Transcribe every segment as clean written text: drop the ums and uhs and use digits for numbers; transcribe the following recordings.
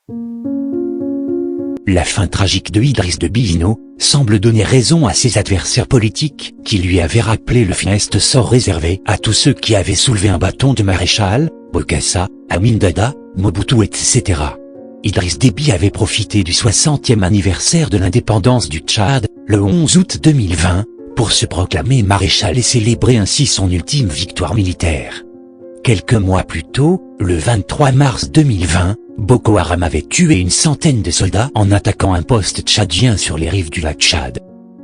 La fin tragique de Idriss Déby Itno semble donner raison à ses adversaires politiques qui lui avaient rappelé le funeste sort réservé à tous ceux qui avaient soulevé un bâton de maréchal, Bokassa, Amin Dada, Mobutu etc. Idriss Déby avait profité du 60e anniversaire de l'indépendance du Tchad, le 11 août 2020, pour se proclamer maréchal et célébrer ainsi son ultime victoire militaire. Quelques mois plus tôt, le 23 mars 2020, Boko Haram avait tué une centaine de soldats en attaquant un poste tchadien sur les rives du lac Tchad.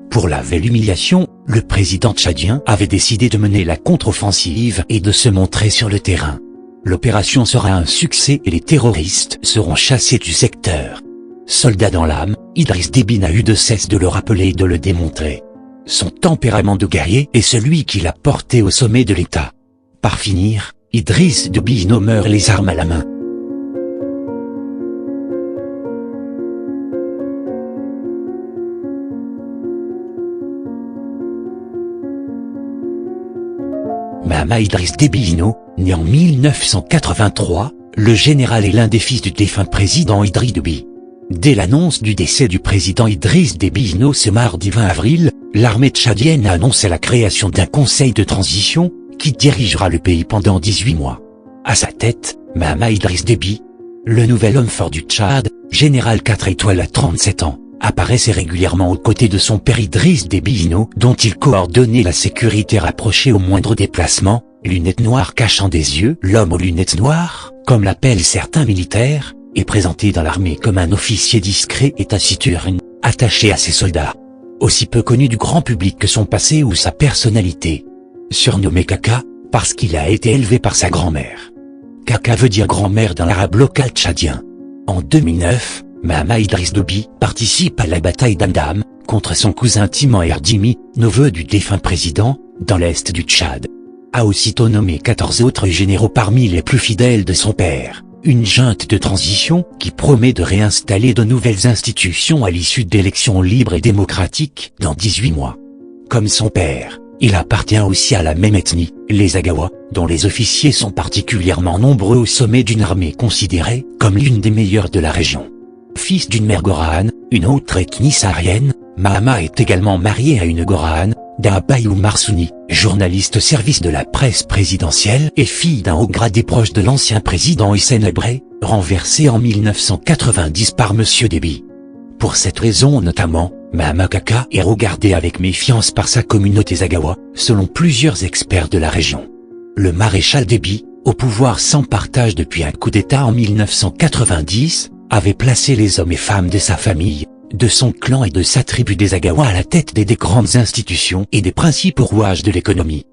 Pour laver l'humiliation, le président tchadien avait décidé de mener la contre-offensive et de se montrer sur le terrain. L'opération sera un succès et les terroristes seront chassés du secteur. Soldat dans l'âme, Idriss Déby n'a eu de cesse de le rappeler et de le démontrer. Son tempérament de guerrier est celui qui l'a porté au sommet de l'État. Par finir, Idriss Déby Itno meurt les armes à la main. Mahama Idriss Déby Itno, né en 1983, le général est l'un des fils du défunt président Idriss Déby. Dès l'annonce du décès du président Idriss Déby Itno ce mardi 20 avril, l'armée tchadienne a annoncé la création d'un conseil de transition qui dirigera le pays pendant 18 mois. À sa tête, Mahama Idriss Déby, le nouvel homme fort du Tchad, général 4 étoiles à 37 ans, apparaissait régulièrement aux côtés de son père Idriss Déby Itno dont il coordonnait la sécurité rapprochée au moindre déplacement, lunettes noires cachant des yeux. L'homme aux lunettes noires, comme l'appellent certains militaires, est présenté dans l'armée comme un officier discret et taciturne, attaché à ses soldats. Aussi peu connu du grand public que son passé ou sa personnalité. Surnommé Kaka, parce qu'il a été élevé par sa grand-mère. Kaka veut dire grand-mère dans l'arabe local tchadien. En 2009, Mahama Idriss Déby participe à la bataille d'Amdam, contre son cousin Timan Erdimi, neveu du défunt président, dans l'est du Tchad. A aussitôt nommé 14 autres généraux parmi les plus fidèles de son père, une junte de transition qui promet de réinstaller de nouvelles institutions à l'issue d'élections libres et démocratiques dans 18 mois. Comme son père, il appartient aussi à la même ethnie, les Agawa, dont les officiers sont particulièrement nombreux au sommet d'une armée considérée comme l'une des meilleures de la région. Fils d'une mère Gorahane, une autre ethnie saharienne, Mahama est également marié à une Gorahane, Dabayou Marsouni, journaliste au service de la presse présidentielle et fille d'un haut gradé proche de l'ancien président Hissène Habré, renversé en 1990 par M. Déby. Pour cette raison notamment, Mahama Kaka est regardé avec méfiance par sa communauté Zagawa, selon plusieurs experts de la région. Le maréchal Déby, au pouvoir sans partage depuis un coup d'État en 1990, avait placé les hommes et femmes de sa famille, de son clan et de sa tribu des Agawa à la tête des grandes institutions et des principaux rouages de l'économie.